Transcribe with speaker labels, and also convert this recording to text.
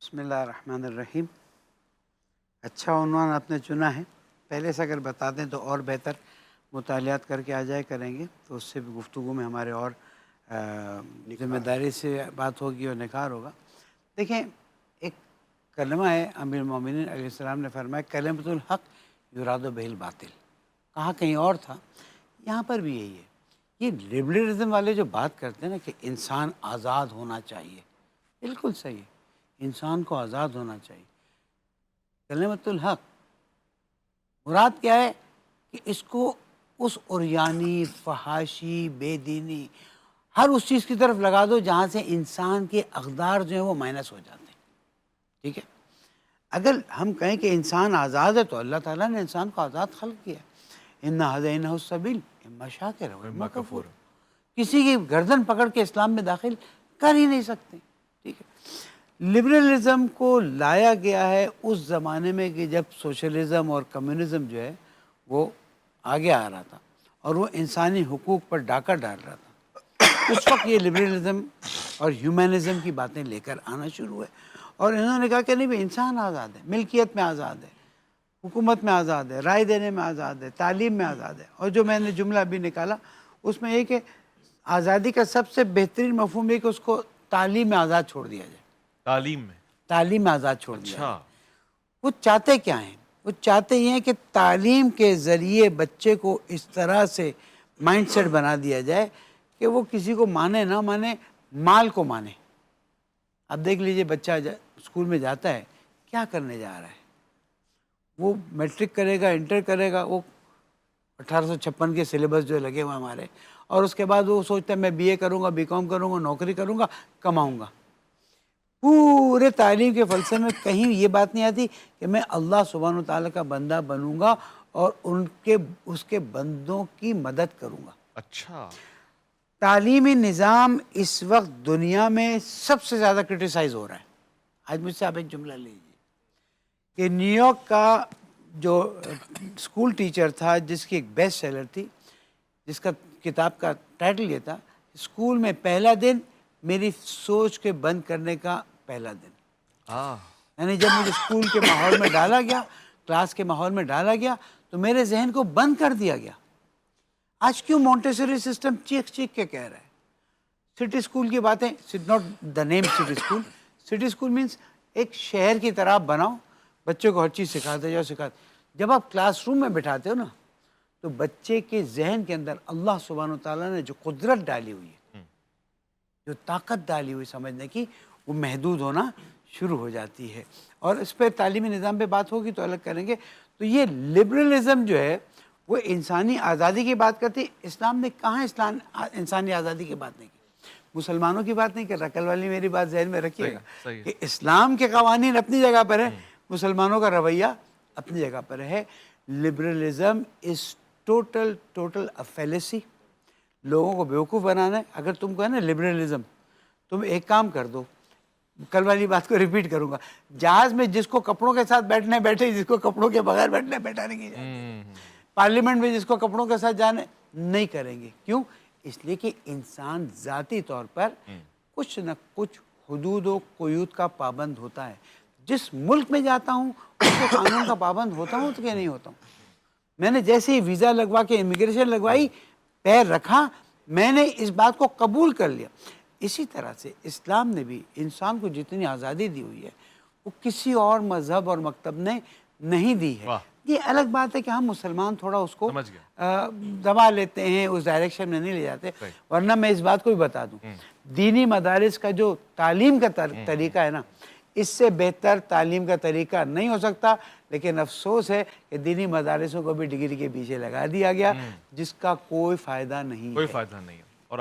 Speaker 1: بسم اللہ الرحمن الرحیم. اچھا عنوان آپ نے چنا ہے. پہلے سے اگر بتا دیں تو اور بہتر مطالعات کر کے آ جائے کریں گے تو اس سے بھی گفتگو میں ہمارے اور ذمہ داری سے بات ہوگی اور نکھار ہوگا. دیکھیں ایک کلمہ ہے امیر المومنین علیہ السلام نے فرمایا کلمۃ الحق یراد بہ الباطل. کہاں کہیں اور تھا، یہاں پر بھی یہی ہے. یہ لبرلزم والے جو بات کرتے ہیں نا کہ انسان آزاد ہونا چاہیے، بالکل صحیح ہے، انسان کو آزاد ہونا چاہیے. کلمۃ الحق مراد کیا ہے کہ اس کو اس عریانی، فحاشی، بے دینی، ہر اس چیز کی طرف لگا دو جہاں سے انسان کے اقدار جو ہیں وہ مائنس ہو جاتے ہیں. ٹھیک ہے، اگر ہم کہیں کہ انسان آزاد ہے تو اللہ تعالیٰ نے انسان کو آزاد خلق کیا. اِنَّا هَدَيْنَاهُ السَّبِيلَ اِمَّا شَاكِرًا وَإِمَّا كَفُورًا. کسی کی گردن پکڑ کے اسلام میں داخل کر ہی نہیں سکتے. ٹھیک ہے، لبرلزم کو لایا گیا ہے اس زمانے میں کہ جب سوشلزم اور کمیونزم جو ہے وہ آگے آ رہا تھا اور وہ انسانی حقوق پر ڈاکہ ڈال رہا تھا. اس وقت یہ لبرلزم اور ہیومنزم کی باتیں لے کر آنا شروع ہوئے اور انہوں نے کہا کہ نہیں بھائی انسان آزاد ہے، ملکیت میں آزاد ہے، حکومت میں آزاد ہے، رائے دینے میں آزاد ہے، تعلیم میں آزاد ہے. اور جو میں نے جملہ ابھی نکالا اس میں یہ کہ آزادی کا سب سے بہترین مفہوم یہ کہ اس کو تعلیم میں آزاد چھوڑ دیا جائے. تعلیم میں آزاد چھوڑ دیا جائے. وہ چاہتے کیا ہیں؟ وہ چاہتے یہ ہیں کہ تعلیم کے ذریعے بچے کو اس طرح سے مائنڈ سیٹ بنا دیا جائے کہ وہ کسی کو مانے نہ مانے، مال کو مانے. اب دیکھ لیجئے بچہ اسکول میں جاتا ہے، کیا کرنے جا رہا ہے؟ وہ میٹرک کرے گا، انٹر کرے گا، وہ 1856 کے سلیبس جو لگے ہوئے ہمارے، اور اس کے بعد وہ سوچتا ہے میں بی اے کروں گا، بی کام کروں گا، نوکری کروں گا، کماؤں گا. پورے تعلیم کے فلسفے میں کہیں یہ بات نہیں آتی کہ میں اللہ سبحانہ وتعالیٰ کا بندہ بنوں گا اور اس کے بندوں کی مدد کروں گا.
Speaker 2: اچھا،
Speaker 1: تعلیمی نظام اس وقت دنیا میں سب سے زیادہ کرٹیسائز ہو رہا ہے. آج مجھ سے آپ ایک جملہ لیجیے کہ نیو یارک کا جو اسکول ٹیچر تھا جس کی ایک بیسٹ سیلر تھی، جس کا کتاب کا ٹائٹل یہ تھا اسکول میں پہلا دن میری سوچ کے بند کرنے کا پہلا دن. یعنی جب مجھے اسکول کے ماحول میں ڈالا گیا، کلاس کے ماحول میں ڈالا گیا تو میرے ذہن کو بند کر دیا گیا. آج کیوں مونٹیسوری سسٹم چیخ چیخ کے کہہ رہا ہے؟ سٹی اسکول کی باتیں، not the name city school. City school means ایک شہر کی طرح بناؤ، بچوں کو ہر چیز سکھاتے جاؤ. جب آپ کلاس روم میں بٹھاتے ہو نا تو بچے کے ذہن کے اندر اللہ سبحانہ وتعالیٰ نے جو قدرت ڈالی ہوئی ہے، جو طاقت ڈالی ہوئی سمجھنے کی، وہ محدود ہونا شروع ہو جاتی ہے. اور اس پہ تعلیمی نظام پہ بات ہوگی تو الگ کریں گے. تو یہ لبرلزم جو ہے وہ انسانی آزادی کی بات کرتی. اسلام نے کہاں انسانی آزادی کی بات نہیں کی، مسلمانوں کی بات نہیں کر رہا. کل والی میری بات ذہن میں رکھیے گا کہ اسلام کے قوانین اپنی جگہ پر ہے، مسلمانوں کا رویہ اپنی جگہ پر ہے. لبرلزم از ٹوٹل فیلیسی، لوگوں کو بیوقوف بنانا ہے. اگر تم کو ہے نا لبرلزم، تم ایک کام کر دو، کل والی بات کو ریپیٹ کروں گا، جہاز میں جس کو کپڑوں کے ساتھ بیٹھنے بیٹھے، جس کو کپڑوں کے بغیر بیٹھانے کی جاتی ہے. پارلیمنٹ میں جس کو کپڑوں کے ساتھ جانے نہیں کریں گے. کیوں؟ اس لیے کہ انسان ذاتی طور پر کچھ نہ کچھ حدود و قیود کا پابند ہوتا ہے. جس ملک میں جاتا ہوں اس کے قانون کا پابند ہوتا ہوں تو کہ نہیں ہوتا ہوں. میں نے جیسے ہی ویزا لگوا کے امیگریشن لگوائی، پیر رکھا، میں نے اس بات کو قبول کر لیا. اسی طرح سے اسلام نے بھی انسان کو جتنی آزادی دی ہوئی ہے وہ کسی اور مذہب اور مکتب نے نہیں دی ہے. یہ الگ بات ہے کہ ہم مسلمان تھوڑا اس کو دبا لیتے ہیں، اس ڈائریکشن میں نہیں لے جاتے. ورنہ میں اس بات کو بھی بتا دوں، دینی مدارس کا جو تعلیم کا طریقہ ہے نا، اس سے بہتر تعلیم کا طریقہ نہیں ہو سکتا. لیکن افسوس ہے کہ دینی مدارسوں کو بھی ڈگری کے پیچھے لگا دیا گیا، جس کا کوئی فائدہ نہیں ہے.